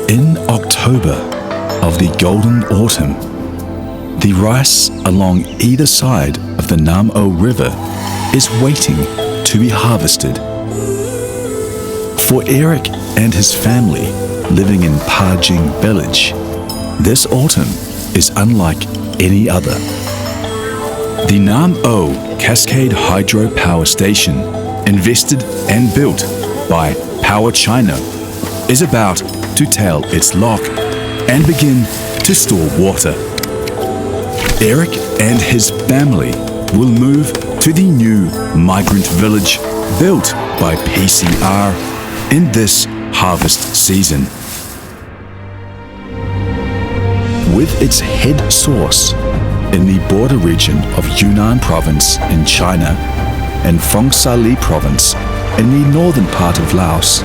In October of the golden autumn, the rice along either side of the Nam O River is waiting to be harvested. For Eric and his family living in Pajing village, this autumn is unlike any other. The Nam O Cascade Hydro Power Station, invested and built by Power China, is about to tail its lock and begin to store water. Eric and his family will move to the new migrant village built by PCR in this harvest season. With its head source in the border region of Yunnan province in China and Phong Sa Ly province in the northern part of Laos,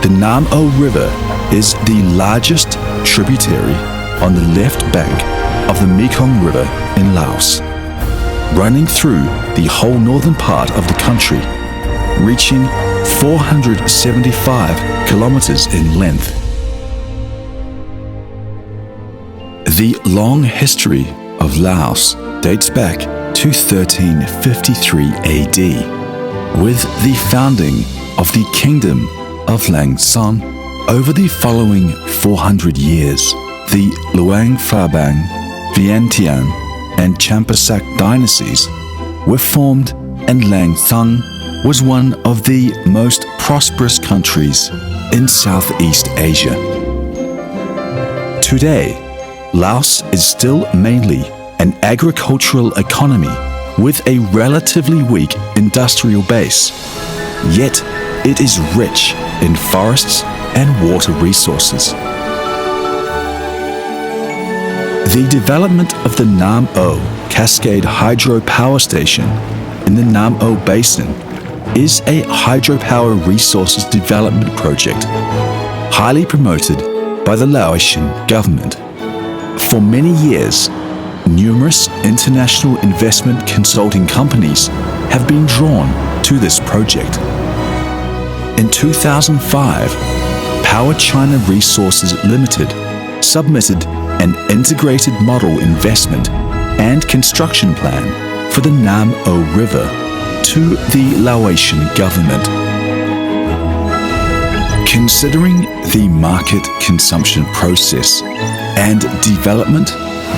the Nam O River is the largest tributary on the left bank of the Mekong River in Laos, running through the whole northern part of the country, reaching 475 kilometers in length. The long history of Laos dates back to 1353 AD, with the founding of the Kingdom of Lang Son. Over the following 400 years, the Luang Prabang, Vientiane, and Champasak dynasties were formed, and Lang Son was one of the most prosperous countries in Southeast Asia. Today, Laos is still mainly an agricultural economy with a relatively weak industrial base, yet it is rich in forests and water resources. The development of the Nam O Cascade Hydro Power Station in the Nam O Basin is a hydropower resources development project highly promoted by the Laotian government. For many years, numerous international investment consulting companies have been drawn to this project. In 2005, Power China Resources Limited submitted an integrated model investment and construction plan for the Nam O River to the Laotian government. Considering the market consumption process and development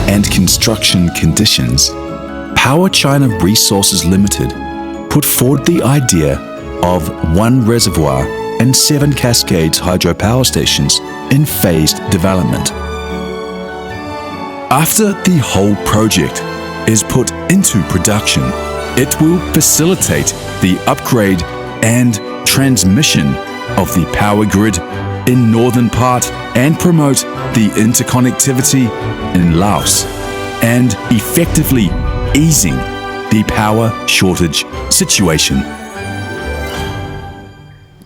and construction conditions, Power China Resources Limited put forward the idea of 1 reservoir and 7 cascades hydropower stations in phased development. After the whole project is put into production, it will facilitate the upgrade and transmission of the power grid in northern part and promote the interconnectivity in Laos and effectively easing the power shortage situation.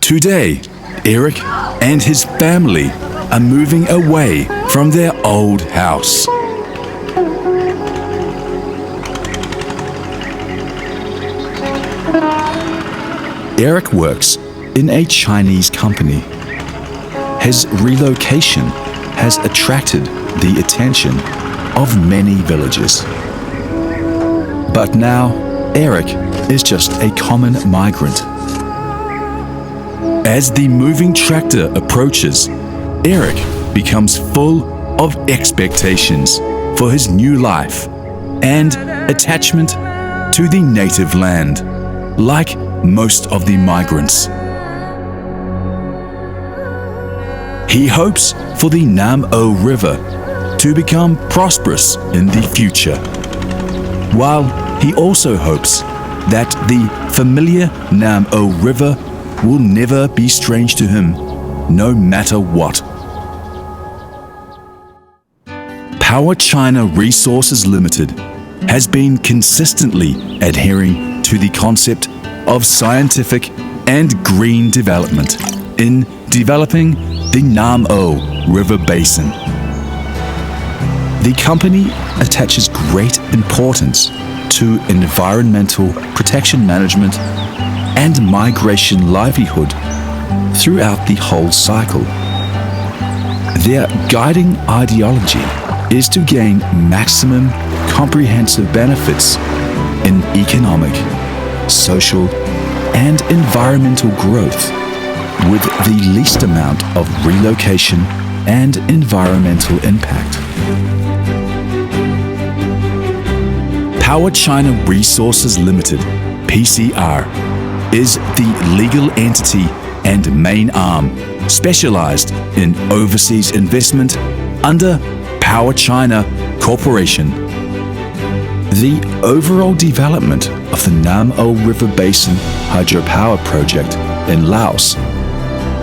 Today, Eric and his family are moving away from their old house. Eric works in a Chinese company. His relocation has attracted the attention of many villagers. But now, Eric is just a common migrant. As the moving tractor approaches, Eric becomes full of expectations for his new life and attachment to the native land, like most of the migrants. He hopes for the Nam O River to become prosperous in the future, while he also hopes that the familiar Nam O River will never be strange to him, no matter what. Power China Resources Limited has been consistently adhering to the concept of scientific and green development in developing the Nam O River Basin. The company attaches great importance to environmental protection management and migration livelihood throughout the whole cycle. Their guiding ideology is to gain maximum comprehensive benefits in economic, social, and environmental growth with the least amount of relocation and environmental impact. Power China Resources Limited, PCR, is the legal entity and main arm specialized in overseas investment under Power China Corporation. The overall development of the Nam O River Basin hydropower project in Laos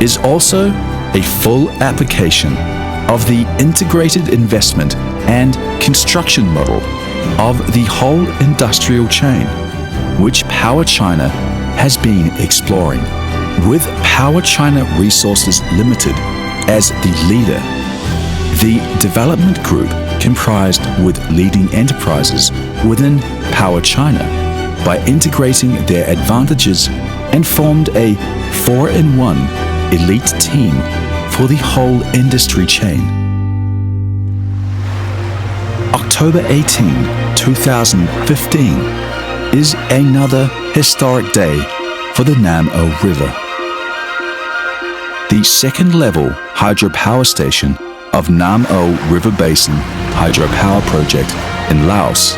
is also a full application of the integrated investment and construction model of the whole industrial chain, which Power China has been exploring, with Power China Resources Limited as the leader. The development group comprised with leading enterprises within Power China by integrating their advantages and formed a 4-in-1 elite team for the whole industry chain. October 18, 2015 is another historic day for the Nam O River. The second-level hydropower station of Nam O River Basin hydropower project in Laos,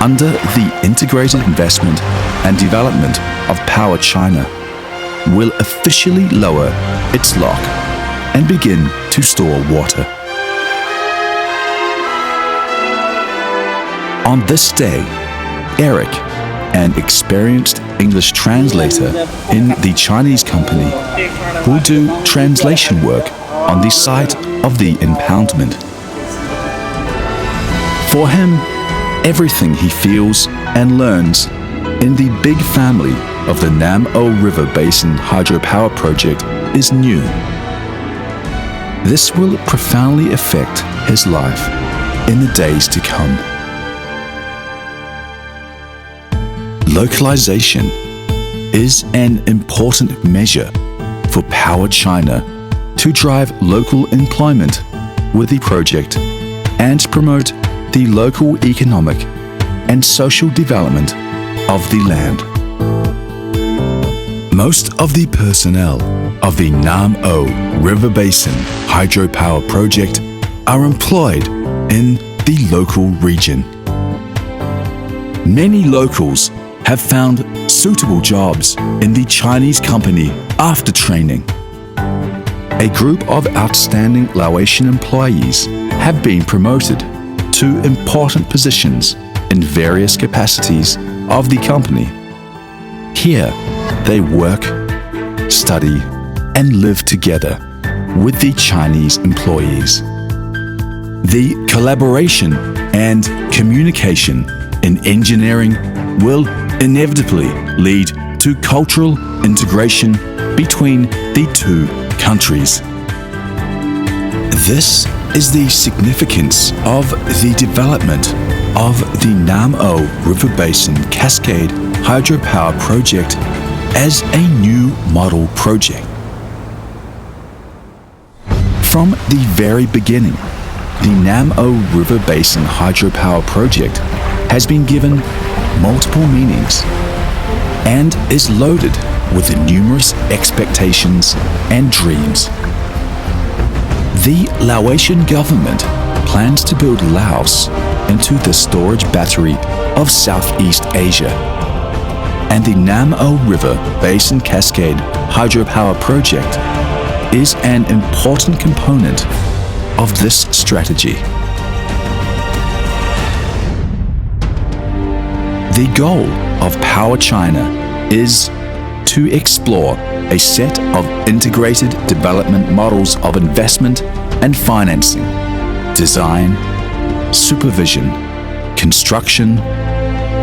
under the integrated investment and development of Power China, will officially lower its lock and begin to store water. On this day, Eric, an experienced English translator in the Chinese company, will do translation work on the site of the impoundment. For him, everything he feels and learns in the big family of the Nam O River Basin hydropower project is new. This will profoundly affect his life in the days to come. Localization is an important measure for Power China to drive local employment with the project and promote the local economic and social development of the land. Most of the personnel of the Nam O River Basin hydropower project are employed in the local region. Many locals have found suitable jobs in the Chinese company after training. A group of outstanding Laotian employees have been promoted to important positions in various capacities of the company. Here, they work, study, and live together with the Chinese employees. The collaboration and communication in engineering will inevitably lead to cultural integration between the two countries. This is the significance of the development of the Nam O River Basin Cascade hydropower project as a new model project. From the very beginning, the Nam O River Basin hydropower project has been given multiple meanings and is loaded with numerous expectations and dreams. The Laotian government plans to build Laos into the storage battery of Southeast Asia, and the Nam O River Basin Cascade hydropower project is an important component of this strategy. The goal of Power China is to explore a set of integrated development models of investment and financing, design, supervision, construction,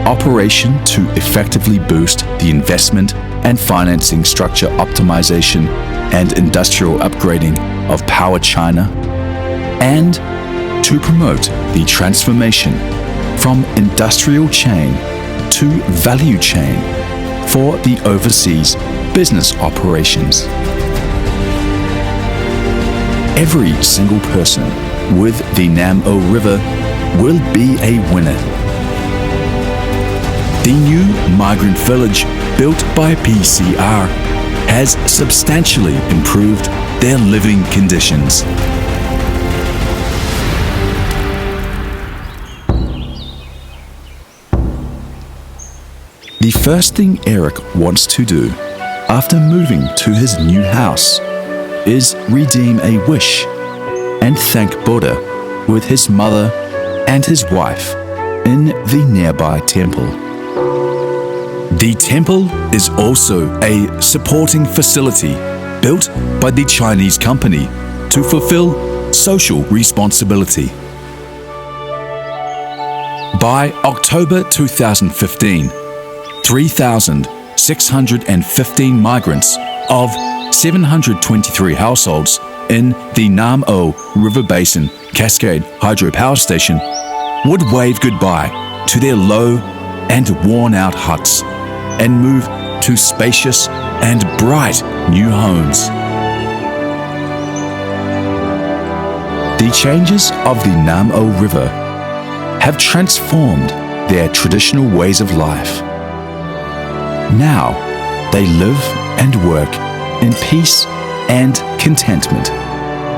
operation to effectively boost the investment and financing structure optimization and industrial upgrading of Power China, and to promote the transformation from industrial chain to value chain for the overseas business operations. every single person with the Nam O River will be a winner. The new migrant village built by PCR has substantially improved their living conditions. The first thing Eric wants to do after moving to his new house is redeem a wish and thank Buddha with his mother and his wife in the nearby temple. The temple is also a supporting facility built by the Chinese company to fulfill social responsibility. By October 2015, 3,615 migrants of 723 households in the Nam O River Basin Cascade Hydropower Station would wave goodbye to their low and worn-out huts and move to spacious and bright new homes. The changes of the Nam O River have transformed their traditional ways of life. Now, they live and work in peace and contentment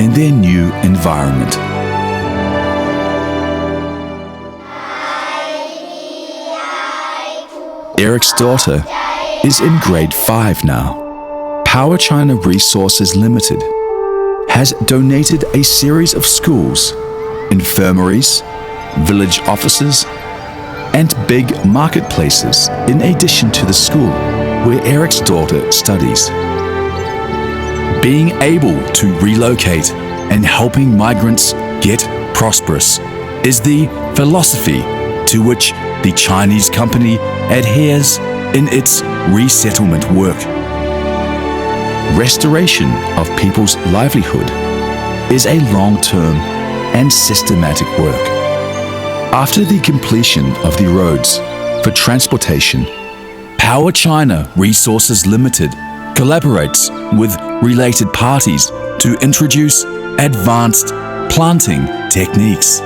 in their new environment. Eric's daughter is in grade 5 now. Power China Resources Limited has donated a series of schools, infirmaries, village offices, and big marketplaces in addition to the school where Eric's daughter studies. Being able to relocate and helping migrants get prosperous is the philosophy to which the Chinese company adheres in its resettlement work. Restoration of people's livelihood is a long-term and systematic work. After the completion of the roads for transportation, Power China Resources Limited collaborates with related parties to introduce advanced planting techniques.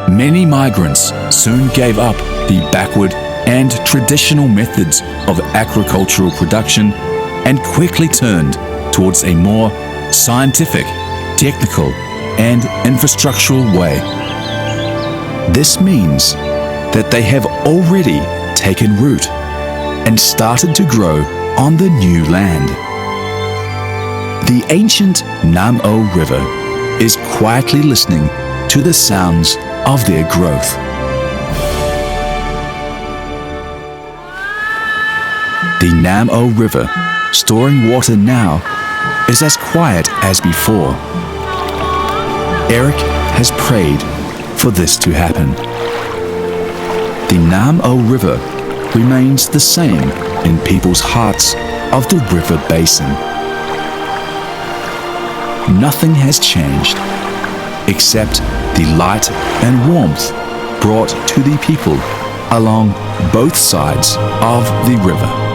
Many migrants soon gave up the backward and traditional methods of agricultural production and quickly turned towards a more scientific, technical, and infrastructural way. This means that they have already taken root and started to grow on the new land. The ancient Nam O River is quietly listening to the sounds of their growth. The Nam O River, storing water now, is as quiet as before. Eric has prayed for this to happen. The Nam O River remains the same in people's hearts of the river basin. Nothing has changed except the light and warmth brought to the people along both sides of the river.